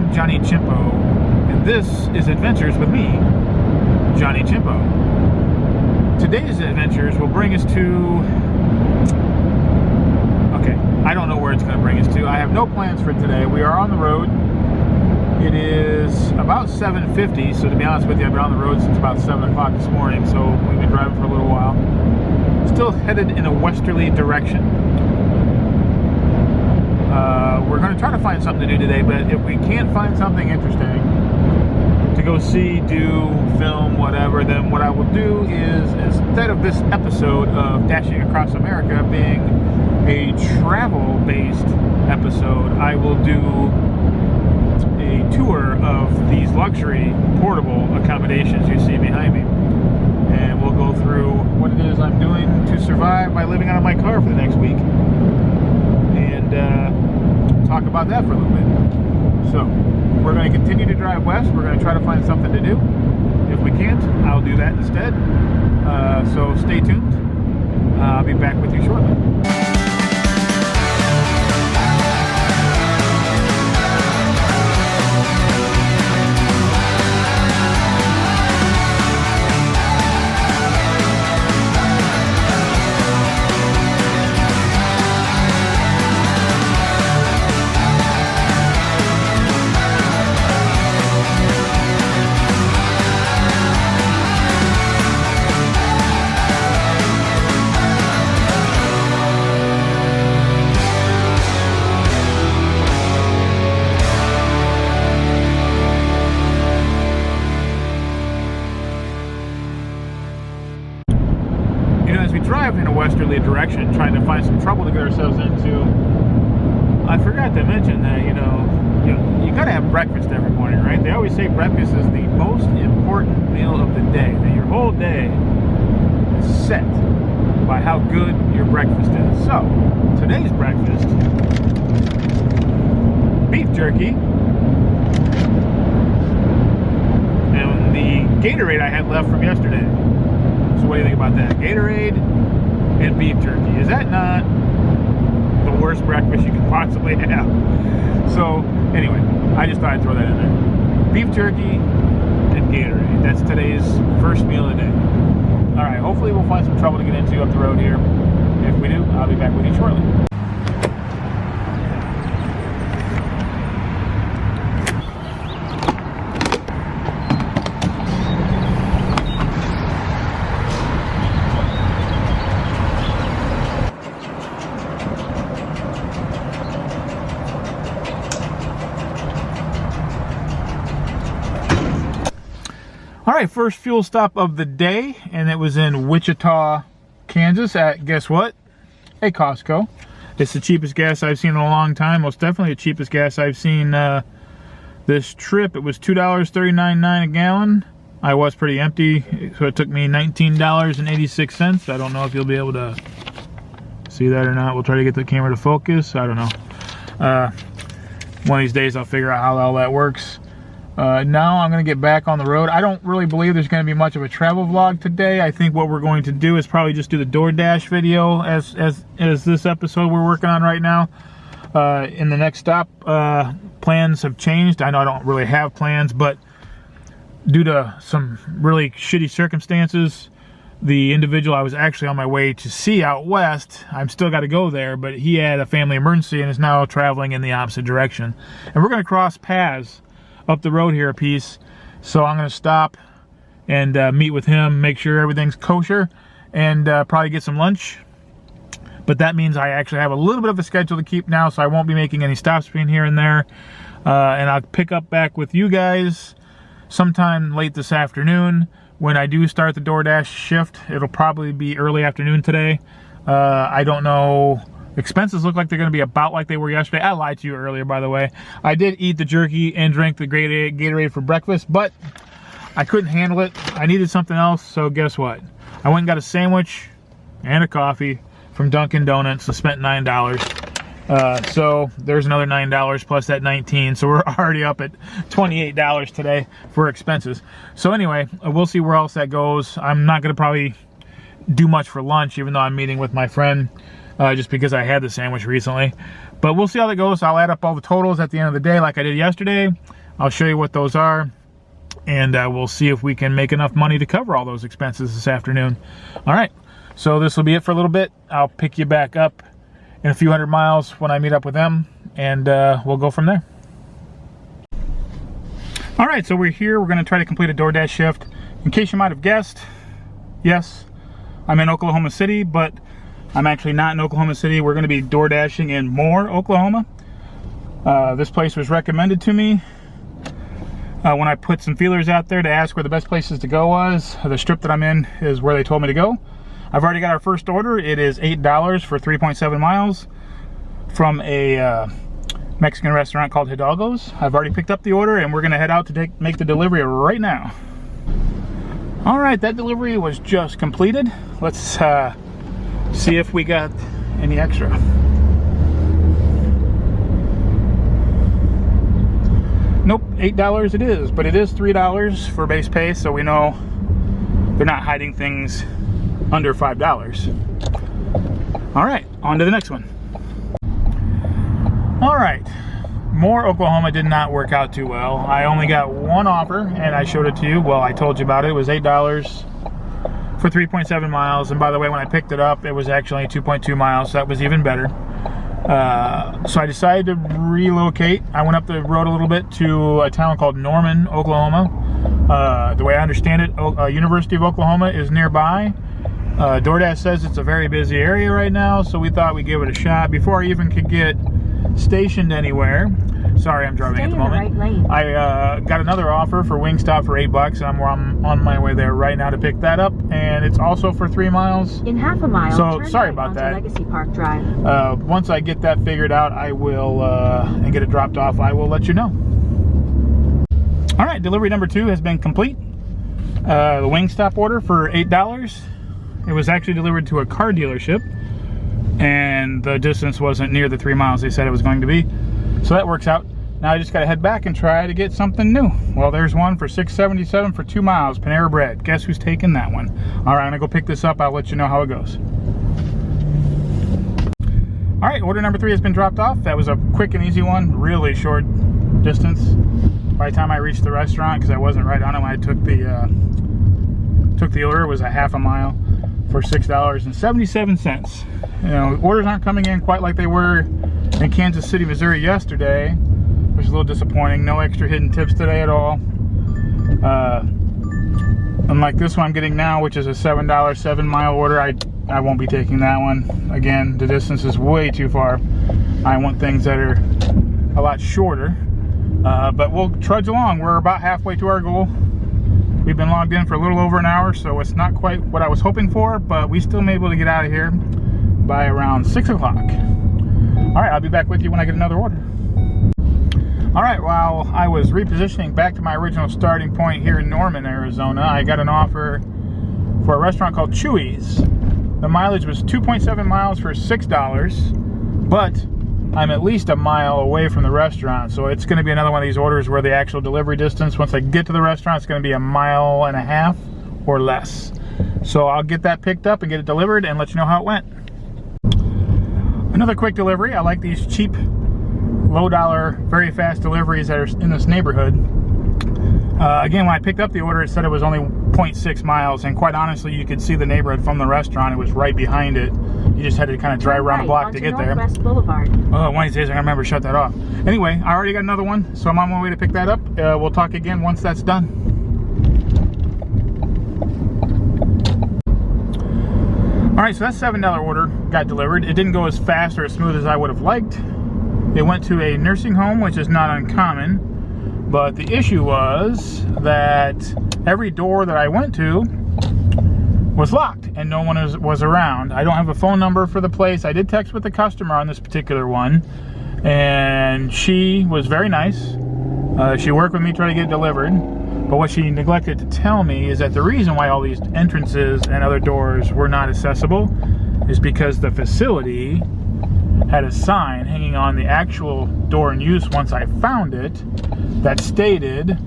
I'm Johnny Chimpo, and this is Adventures with me, Johnny Chimpo. Today's adventures will bring us to... Okay, I don't know where it's going to bring us to. I have no plans for today. We are on the road. It is about 7:50, so to be honest with you, I've been on the road since about 7 o'clock this morning, so we've been driving for a little while. Still headed in a westerly direction. We're going to try to find something to do today, but if we can't find something interesting to go see, do, film, whatever, then what I will do is, instead of this episode of Dashing Across America being a travel-based episode, I will do a tour of these luxury portable accommodations you see behind me. And we'll go through what it is I'm doing to survive by living out of my car for the next week. And talk about that for a little bit. So, we're going to continue to drive west. We're going to try to find something to do. If we can't, I'll do that instead. So stay tuned. I'll be back with you shortly. In a westerly direction, trying to find some trouble to get ourselves into. I forgot to mention that, you gotta have breakfast every morning, right? They always say breakfast is the most important meal of the day, that your whole day is set by how good your breakfast is. So, today's breakfast, beef jerky, and the Gatorade I had left from yesterday. So what do you think about that? Gatorade and beef jerky. Is that not the worst breakfast you could possibly have? So, anyway, I just thought I'd throw that in there. Beef jerky and Gatorade. That's today's first meal of the day. Alright, hopefully we'll find some trouble to get into up the road here. If we do, I'll be back with you shortly. Alright, first fuel stop of the day, and it was in Wichita, Kansas at, guess what? A Costco. It's the cheapest gas I've seen in a long time. Most definitely the cheapest gas I've seen this trip. It was $2.39.9 a gallon. I was pretty empty, so it took me $19.86. I don't know if you'll be able to see that or not. We'll try to get the camera to focus. I don't know. One of these days I'll figure out how all that works. Now I'm going to get back on the road. I don't really believe there's going to be much of a travel vlog today. I think what we're going to do is probably just do the Doordash video as this episode we're working on right now. In the next stop, plans have changed. I know I don't really have plans, but due to some really shitty circumstances, the individual I was actually on my way to see out west, I'm still got to go there, but he had a family emergency and is now traveling in the opposite direction. And we're going to cross paths up the road here a piece, so I'm going to stop and meet with him, make sure everything's kosher, and probably get some lunch. But that means I actually have a little bit of a schedule to keep now, so I won't be making any stops between here and there. And I'll pick up back with you guys sometime late this afternoon when I do start the Doordash shift. It'll probably be early afternoon today. I don't know. Expenses look like they're going to be about like they were yesterday. I lied to you earlier, by the way. I did eat the jerky and drink the Gatorade for breakfast, but I couldn't handle it. I needed something else, so guess what? I went and got a sandwich and a coffee from Dunkin' Donuts and spent $9. So there's another $9 plus that $19. So we're already up at $28 today for expenses. So anyway, we'll see where else that goes. I'm not going to probably do much for lunch, even though I'm meeting with my friend just because I had the sandwich recently. But we'll see how that goes. I'll add up all the totals at the end of the day like I did yesterday. I'll show you what those are, and we'll see if we can make enough money to cover all those expenses this afternoon. All right, so this will be it for a little bit. I'll pick you back up in a few hundred miles when I meet up with them, and we'll go from there. All right, so we're here. We're going to try to complete a Doordash shift. In case you might have guessed, yes, I'm in Oklahoma City, but I'm actually not in Oklahoma City. We're going to be door dashing in Moore, Oklahoma. This place was recommended to me when I put some feelers out there to ask where the best places to go was. The strip that I'm in is where they told me to go. I've already got our first order. It is $8 for 3.7 miles from a Mexican restaurant called Hidalgo's. I've already picked up the order, and we're going to head out to make the delivery right now. All right, that delivery was just completed. Let's see if we got any extra. Nope, $8 it is, but it is $3 for base pay, so we know they're not hiding things under $5. All right, on to the next one. All right, Moore, Oklahoma did not work out too well. I only got one offer, and I showed it to you. Well, I told you about it. It was $8 for 3.7 miles, and by the way, when I picked it up, it was actually 2.2 miles, so that was even better. So I decided to relocate. I went up the road a little bit to a town called Norman, Oklahoma. The way I understand it, University of Oklahoma is nearby. Doordash says it's a very busy area right now, so we thought we'd give it a shot. Before I even could get stationed anywhere, sorry, I'm driving at the moment. I got another offer for Wingstop for $8, and I'm on my way there right now to pick that up, and it's also for 3 miles. In half a mile. So sorry about that. Legacy Park Drive. Once I get that figured out, I will and get it dropped off, I will let you know. All right, delivery number 2 has been complete. The Wingstop order for $8. It was actually delivered to a car dealership, and the distance wasn't near the 3 miles they said it was going to be. So that works out. Now I just got to head back and try to get something new. Well, there's one for $6.77 for 2 miles, Panera Bread. Guess who's taking that one? All right, I'm gonna go pick this up. I'll let you know how it goes. All right, order number 3 has been dropped off. That was a quick and easy one, really short distance. By the time I reached the restaurant, because I wasn't right on it when I took the order, it was a half a mile for $6.77. You know, orders aren't coming in quite like they were in Kansas City, Missouri yesterday, which is a little disappointing. No extra hidden tips today at all. Unlike this one I'm getting now, which is a $7 7-mile order, I won't be taking that one. Again, the distance is way too far. I want things that are a lot shorter. But we'll trudge along. We're about halfway to our goal. We've been logged in for a little over an hour, so it's not quite what I was hoping for, but we still may be able to get out of here by around 6 o'clock. All right, I'll be back with you when I get another order. All right, while I was repositioning back to my original starting point here in Norman, Arizona, I got an offer for a restaurant called Chewy's. The mileage was 2.7 miles for $6, but I'm at least a mile away from the restaurant, so it's going to be another one of these orders where the actual delivery distance, once I get to the restaurant, it's going to be 1.5 miles or less. So I'll get that picked up and get it delivered and let you know how it went. Another quick delivery. I like these cheap, low-dollar, very fast deliveries that are in this neighborhood. Again, when I picked up the order, it said it was only 0.6 miles, and quite honestly, you could see the neighborhood from the restaurant. It was right behind it. You just had to kind of drive around the block to get there. Boulevard. Oh, Wednesdays, I gotta remember to shut that off. Anyway, I already got another one, so I'm on my way to pick that up. We'll talk again once that's done. All right, so that $7 order got delivered. It didn't go as fast or as smooth as I would have liked. It went to a nursing home, which is not uncommon. But the issue was that every door that I went to was locked and no one was around. I don't have a phone number for the place. I did text with the customer on this particular one, and she was very nice. She worked with me trying to get it delivered. But what she neglected to tell me is that the reason why all these entrances and other doors were not accessible is because the facility had a sign hanging on the actual door in use once I found it that stated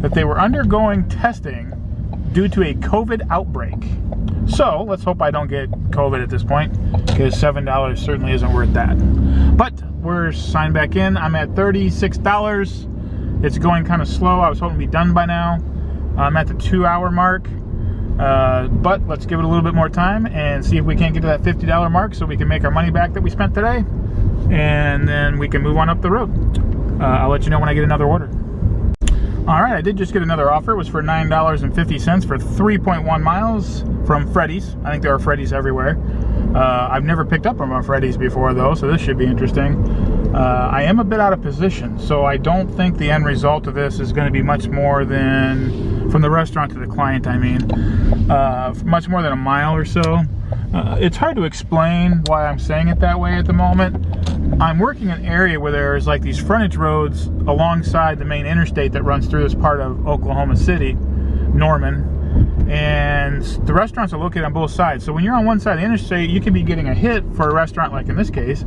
that they were undergoing testing due to a COVID outbreak. So let's hope I don't get COVID at this point, because $7 certainly isn't worth that. But we're signed back in. I'm at $36. It's going kind of slow. I was hoping to be done by now. I'm at the 2-hour mark. But let's give it a little bit more time and see if we can't get to that $50 mark so we can make our money back that we spent today. And then we can move on up the road. I'll let you know when I get another order. All right, I did just get another offer. It was for $9.50 for 3.1 miles from Freddy's. I think there are Freddy's everywhere. I've never picked up from a Freddy's before though, so this should be interesting. I am a bit out of position, so I don't think the end result of this is going to be much more than, from the restaurant to the client, I mean, much more than a mile or so. It's hard to explain why I'm saying it that way at the moment. I'm working in an area where there's like these frontage roads alongside the main interstate that runs through this part of Oklahoma City, Norman, and the restaurants are located on both sides. So when you're on one side of the interstate, you can be getting a hit for a restaurant, like in this case,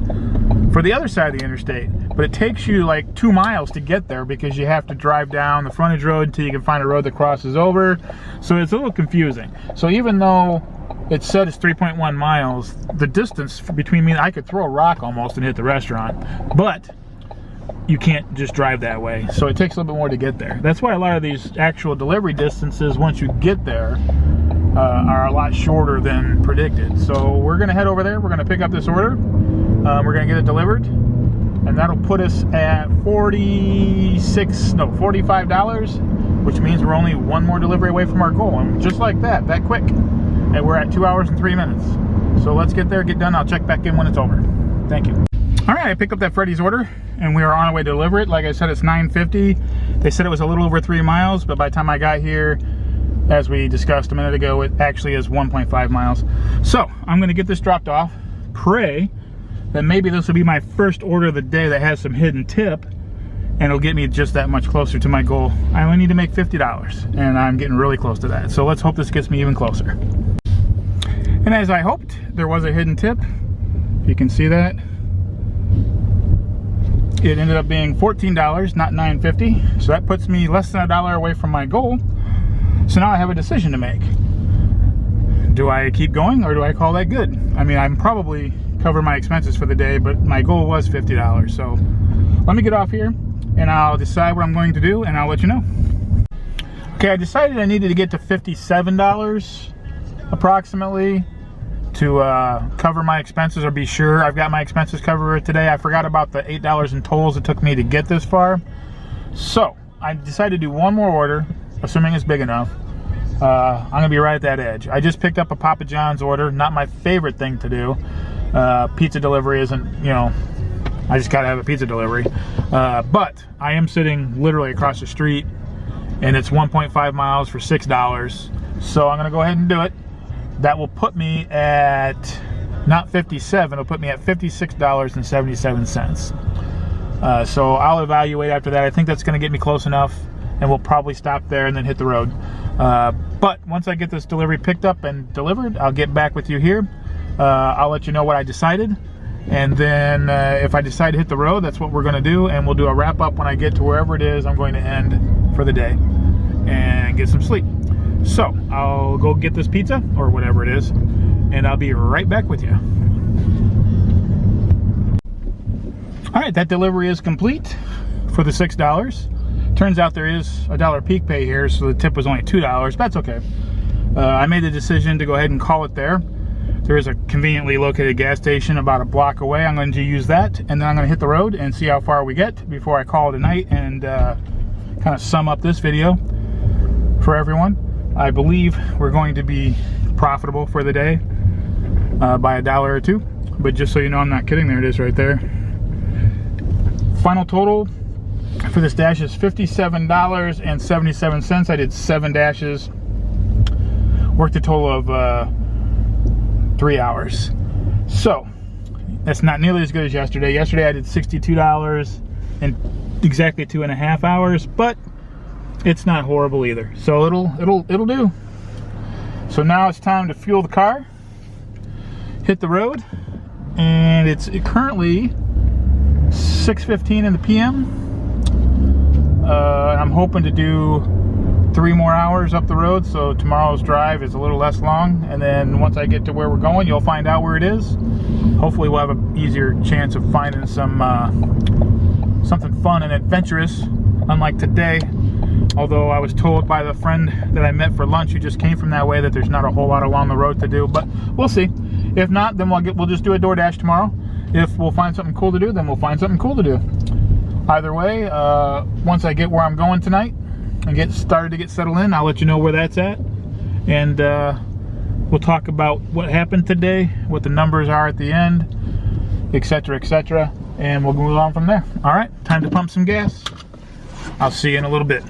for the other side of the interstate. But it takes you like 2 miles to get there because you have to drive down the frontage road until you can find a road that crosses over. So it's a little confusing. So even though it said it's 3.1 miles, the distance between me, I could throw a rock almost and hit the restaurant, but you can't just drive that way. So it takes a little bit more to get there. That's why a lot of these actual delivery distances, once you get there, are a lot shorter than predicted. So we're gonna head over there. We're gonna pick up this order. We're gonna get it delivered, and that'll put us at $45, which means we're only one more delivery away from our goal. And just like that quick. And we're at 2 hours and 3 minutes. So let's get there, get done. I'll check back in when it's over. Thank you. All right, I picked up that Freddy's order and we are on our way to deliver it. Like I said, it's $9.50. They said it was a little over 3 miles, but by the time I got here, as we discussed a minute ago, it actually is 1.5 miles. So I'm gonna get this dropped off, pray that maybe this will be my first order of the day that has some hidden tip, and it'll get me just that much closer to my goal. I only need to make $50, and I'm getting really close to that. So let's hope this gets me even closer. And as I hoped, there was a hidden tip. You can see that. It ended up being $14, not $9.50. So that puts me less than $1 away from my goal. So now I have a decision to make. Do I keep going or do I call that good? I mean, I'm probably cover my expenses for the day, but my goal was $50. So let me get off here and I'll decide what I'm going to do and I'll let you know. Okay, I decided I needed to get to $57 approximately to cover my expenses, or be sure I've got my expenses covered today. I forgot about the $8 in tolls it took me to get this far. So I decided to do one more order, assuming it's big enough. I'm gonna be right at that edge. I just picked up a Papa John's order, not my favorite thing to do. Pizza delivery isn't, you know, I just gotta have a pizza delivery. But I am sitting literally across the street and it's 1.5 miles for $6. So I'm gonna go ahead and do it. That will put me at, not 57, it'll put me at $56.77. So I'll evaluate after that. I think that's gonna get me close enough and we'll probably stop there and then hit the road. But once I get this delivery picked up and delivered, I'll get back with you here. I'll let you know what I decided. And then if I decide to hit the road, that's what we're gonna do. And we'll do a wrap up when I get to wherever it is I'm going to end for the day and get some sleep. So I'll go get this pizza or whatever it is, and I'll be right back with you. All right, that delivery is complete for the $6. Turns out there is a $1 peak pay here, so the tip was only $2, but that's okay. I made the decision to go ahead and call it there. There is a conveniently located gas station about a block away. I'm going to use that, and then I'm going to hit the road and see how far we get before I call it a night and kind of sum up this video for everyone. I believe we're going to be profitable for the day by $1 or $2, but just so you know, I'm not kidding. There it is right there. Final total for this dash is $57.77. I did 7 dashes, worked a total of 3 hours. So that's not nearly as good as yesterday. Yesterday I did $62 in exactly 2.5 hours, but it's not horrible either. So it'll do. So now it's time to fuel the car, hit the road, and it's currently 6:15 in the PM. I'm hoping to do 3 more hours up the road, so tomorrow's drive is a little less long, and then once I get to where we're going, you'll find out where it is. Hopefully we'll have an easier chance of finding some something fun and adventurous, unlike today. Although I was told by the friend that I met for lunch who just came from that way that there's not a whole lot along the road to do, but we'll see. If not, then we'll just do a Doordash tomorrow. If we'll find something cool to do, then we'll find something cool to do. Either way, once I get where I'm going tonight and get started to get settled in, I'll let you know where that's at, and we'll talk about what happened today, what the numbers are at the end, etc., etc., and we'll move on from there. All right, time to pump some gas. I'll see you in a little bit.